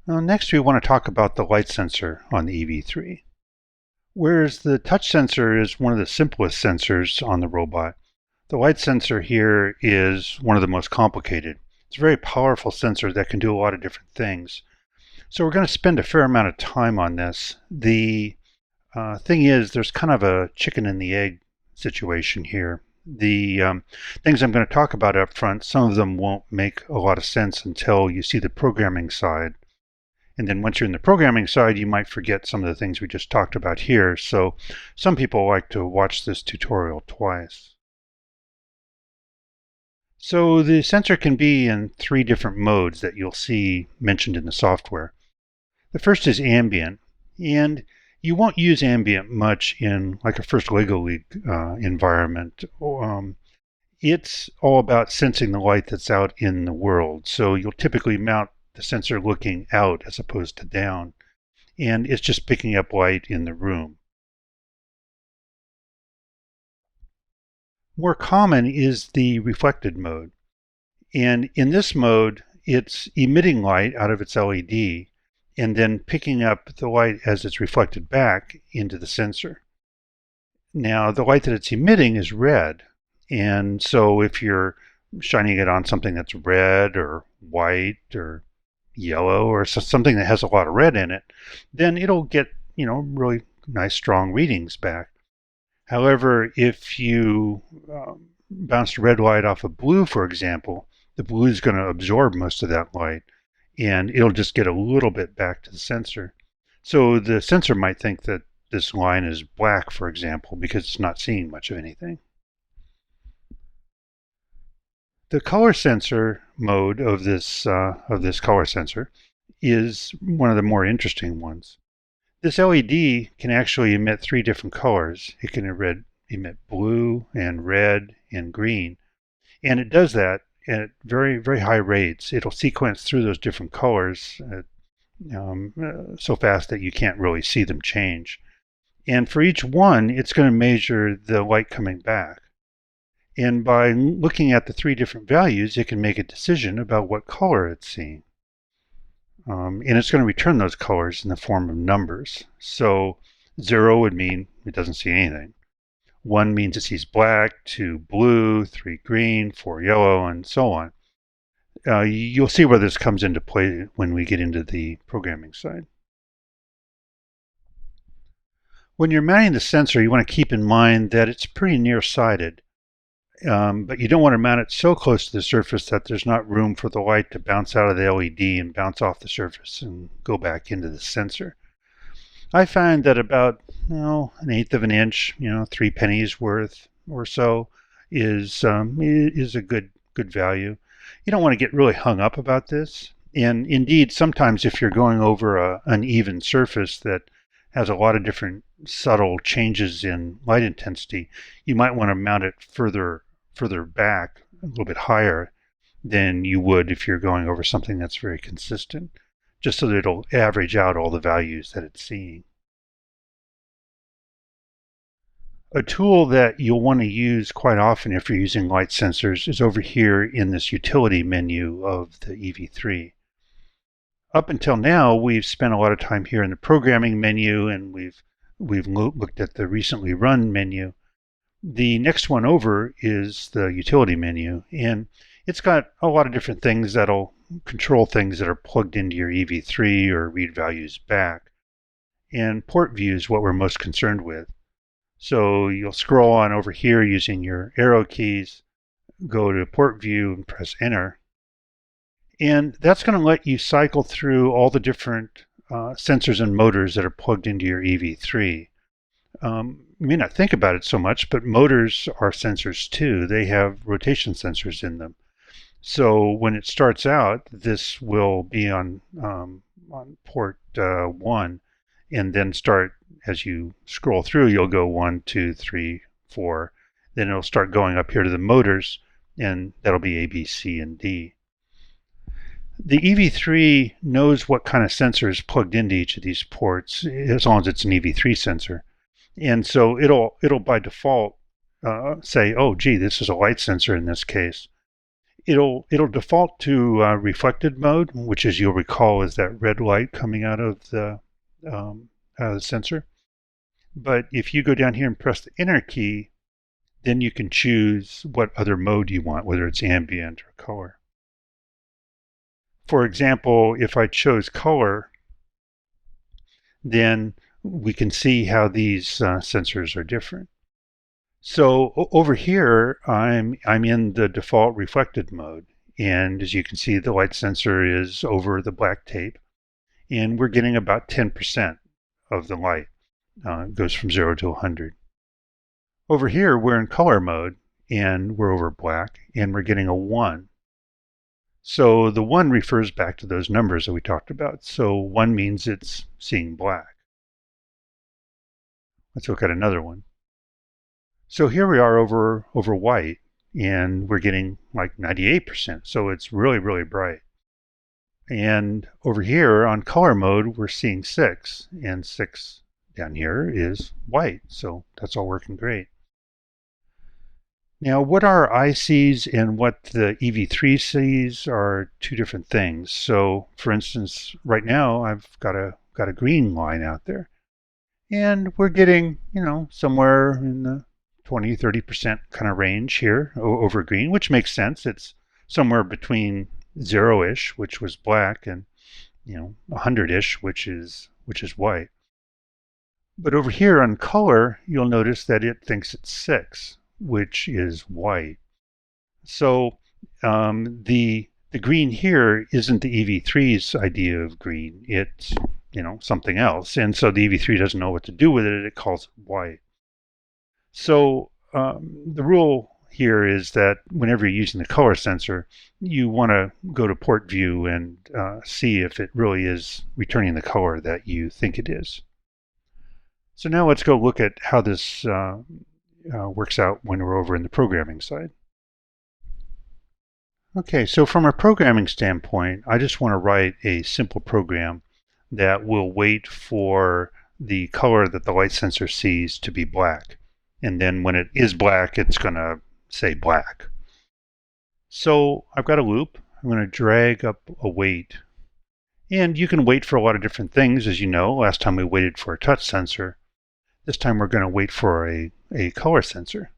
Next, we want to talk about the light sensor on the EV3. Whereas the touch sensor is one of the simplest sensors on the robot, the light sensor here is one of the most complicated. It's a very powerful sensor that can do a lot of different things. So we're going to spend a fair amount of time on this. The thing is, there's kind of a chicken and the egg situation here. The things I'm going to talk about up front, some of them won't make a lot of sense until you see the programming side. And then once you're in the programming side, you might forget some of the things we just talked about here. So some people like to watch this tutorial twice. So the sensor can be in 3 different modes that you'll see mentioned in the software. The first is ambient, and you won't use ambient much in like a first LEGO League environment. It's all about sensing the light that's out in the world. So you'll typically mount the sensor looking out as opposed to down, and it's just picking up light in the room. More common is the reflected mode, and in this mode it's emitting light out of its LED and then picking up the light as it's reflected back into the sensor. Now the light that it's emitting is red, and so if you're shining it on something that's red or white or yellow or something that has a lot of red in it, then it'll get, really nice strong readings back. However, if you bounce red light off of blue, for example, the blue is going to absorb most of that light and it'll just get a little bit back to the sensor. So the sensor might think that this line is black, for example, because it's not seeing much of anything. The color sensor mode of this color sensor is one of the more interesting ones. This LED can actually emit 3 different colors. It can emit blue and red and green, and it does that at very, very high rates. It'll sequence through those different colors so fast that you can't really see them change. And for each one, it's going to measure the light coming back. And by looking at the 3 different values, it can make a decision about what color it's seeing. And it's going to return those colors in the form of numbers. So 0 would mean it doesn't see anything. 1 means it sees black, 2 blue, 3 green, 4 yellow, and so on. You'll see where this comes into play when we get into the programming side. When you're mounting the sensor, you want to keep in mind that it's pretty nearsighted. But you don't want to mount it so close to the surface that there's not room for the light to bounce out of the LED and bounce off the surface and go back into the sensor. I find that about 1/8 of an inch, 3 pennies worth or so, is a good value. You don't want to get really hung up about this. And indeed, sometimes if you're going over an uneven surface that has a lot of different subtle changes in light intensity, you might want to mount it further back, a little bit higher than you would if you're going over something that's very consistent, just so that it'll average out all the values that it's seeing. A tool that you'll want to use quite often if you're using light sensors is over here in this utility menu of the EV3. Up until now, we've spent a lot of time here in the programming menu, and we've looked at the recently run menu. The next one over is the utility menu, and it's got a lot of different things that'll control things that are plugged into your EV3 or read values back. And port view is what we're most concerned with. So you'll scroll on over here using your arrow keys, go to port view and press enter. And that's going to let you cycle through all the different sensors and motors that are plugged into your EV3. You may not think about it so much, but motors are sensors too. They have rotation sensors in them. So when it starts out, this will be on port 1, and then start, as you scroll through, you'll go 1, 2, 3, 4. Then it'll start going up here to the motors, and that'll be A, B, C, and D. The EV3 knows what kind of sensor is plugged into each of these ports, as long as it's an EV3 sensor. And so it'll by default say, oh, gee, this is a light sensor in this case. It'll default to reflected mode, which, as you'll recall, is that red light coming um, out of the sensor. But if you go down here and press the enter key, then you can choose what other mode you want, whether it's ambient or color. For example, if I chose color, then we can see how these sensors are different. So over here, I'm in the default reflected mode. And as you can see, the light sensor is over the black tape. And we're getting about 10% of the light. It goes from 0 to 100. Over here, we're in color mode, and we're over black, and we're getting a 1. So the 1 refers back to those numbers that we talked about. So 1 means it's seeing black. Let's look at another one. So here we are over white, and we're getting like 98%. So it's really, really bright. And over here on color mode, we're seeing 6, and 6 down here is white. So that's all working great. Now, what our eye sees and what the EV3 sees are two different things. So, for instance, right now I've got a green line out there, and we're getting, somewhere in the 20-30% kind of range here over green, which makes sense. It's somewhere between 0-ish, which was black, and 100-ish, which is white. But over here on color, you'll notice that it thinks it's 6, which is white. So the green here isn't the EV3's idea of green. It's something else, and so the EV3 doesn't know what to do with it. It calls it white. So the rule here is that whenever you're using the color sensor, you want to go to port view and see if it really is returning the color that you think it is. So now let's go look at how this works out when we're over in the programming side. Okay, so from a programming standpoint, I just want to write a simple program that will wait for the color that the light sensor sees to be black. And then when it is black, it's going to say black. So I've got a loop. I'm going to drag up a wait. And you can wait for a lot of different things, as you know. Last time we waited for a touch sensor. This time we're going to wait for a color sensor.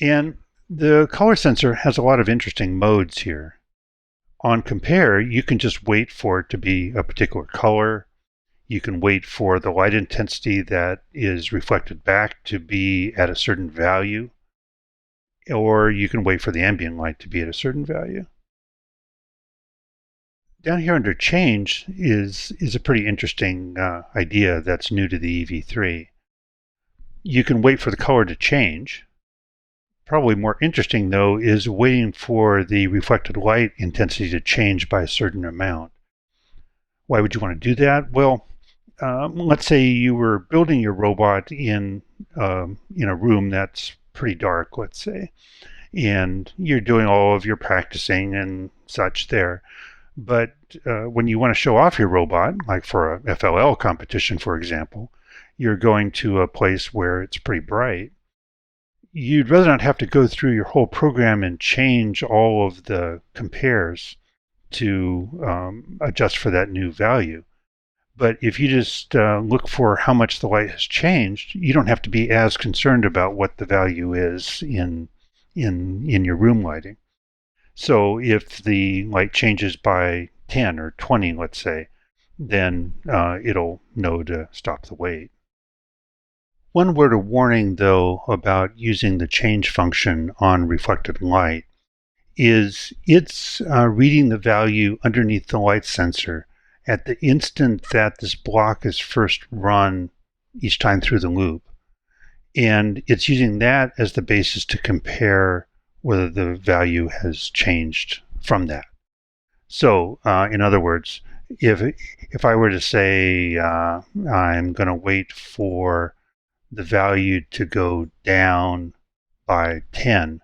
And the color sensor has a lot of interesting modes here. On compare, you can just wait for it to be a particular color. You can wait for the light intensity that is reflected back to be at a certain value. Or you can wait for the ambient light to be at a certain value. Down here under change is a pretty interesting idea that's new to the EV3. You can wait for the color to change. Probably more interesting, though, is waiting for the reflected light intensity to change by a certain amount. Why would you want to do that? Well, let's say you were building your robot in a room that's pretty dark, let's say, and you're doing all of your practicing and such there. But when you want to show off your robot, like for a FLL competition, for example, you're going to a place where it's pretty bright. You'd rather not have to go through your whole program and change all of the compares to adjust for that new value. But if you just look for how much the light has changed, you don't have to be as concerned about what the value is in your room lighting. So if the light changes by 10 or 20, let's say, then it'll know to stop the wait. One word of warning, though, about using the change function on reflected light is it's reading the value underneath the light sensor at the instant that this block is first run each time through the loop. And it's using that as the basis to compare whether the value has changed from that. So, in other words, if I were to say I'm going to wait for the value to go down by 10,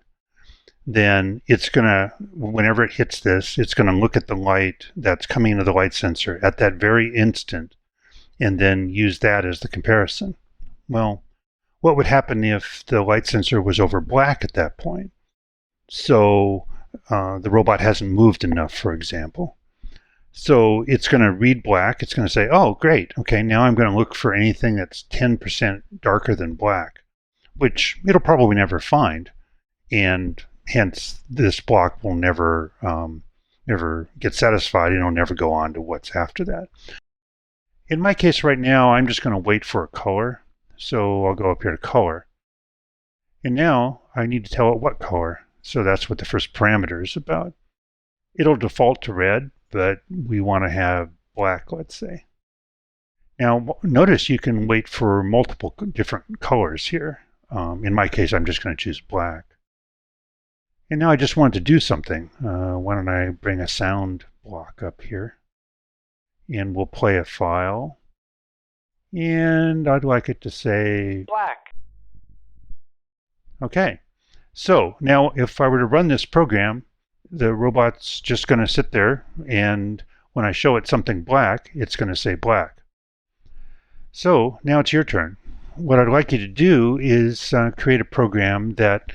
then it's going to, whenever it hits this, it's going to look at the light that's coming into the light sensor at that very instant and then use that as the comparison. Well, what would happen if the light sensor was over black at that point? So the robot hasn't moved enough, for example. So it's going to read black. It's going to say, oh, great. Okay, now I'm going to look for anything that's 10% darker than black, which it'll probably never find. And hence, this block will never get satisfied, and it'll never go on to what's after that. In my case right now, I'm just going to wait for a color. So I'll go up here to color. And now I need to tell it what color. So that's what the first parameter is about. It'll default to red, but we want to have black, let's say. Now, notice you can wait for multiple different colors here. In my case, I'm just going to choose black. And now I just want to do something. Why don't I bring a sound block up here? And we'll play a file. And I'd like it to say black. Okay. So now if I were to run this program, the robot's just going to sit there, and when I show it something black, it's going to say black. So now it's your turn. What I'd like you to do is create a program that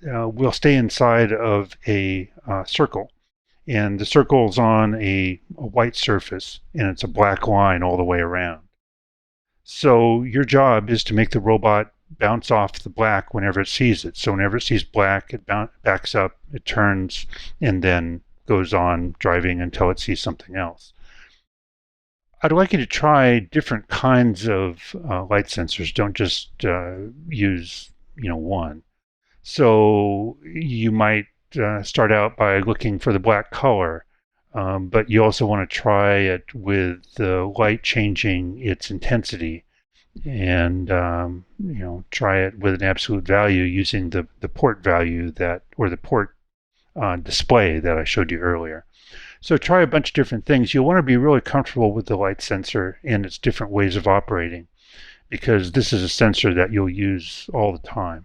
will stay inside of a circle. And the circle is on a white surface, and it's a black line all the way around. So your job is to make the robot bounce off the black whenever it sees it. So whenever it sees black, it backs up, it turns, and then goes on driving until it sees something else. I'd like you to try different kinds of light sensors. Don't just use one. So you might start out by looking for the black color, but you also want to try it with the light changing its intensity, and try it with an absolute value using the port value or the port display that I showed you earlier. So try a bunch of different things. You'll want to be really comfortable with the light sensor and its different ways of operating, because this is a sensor that you'll use all the time.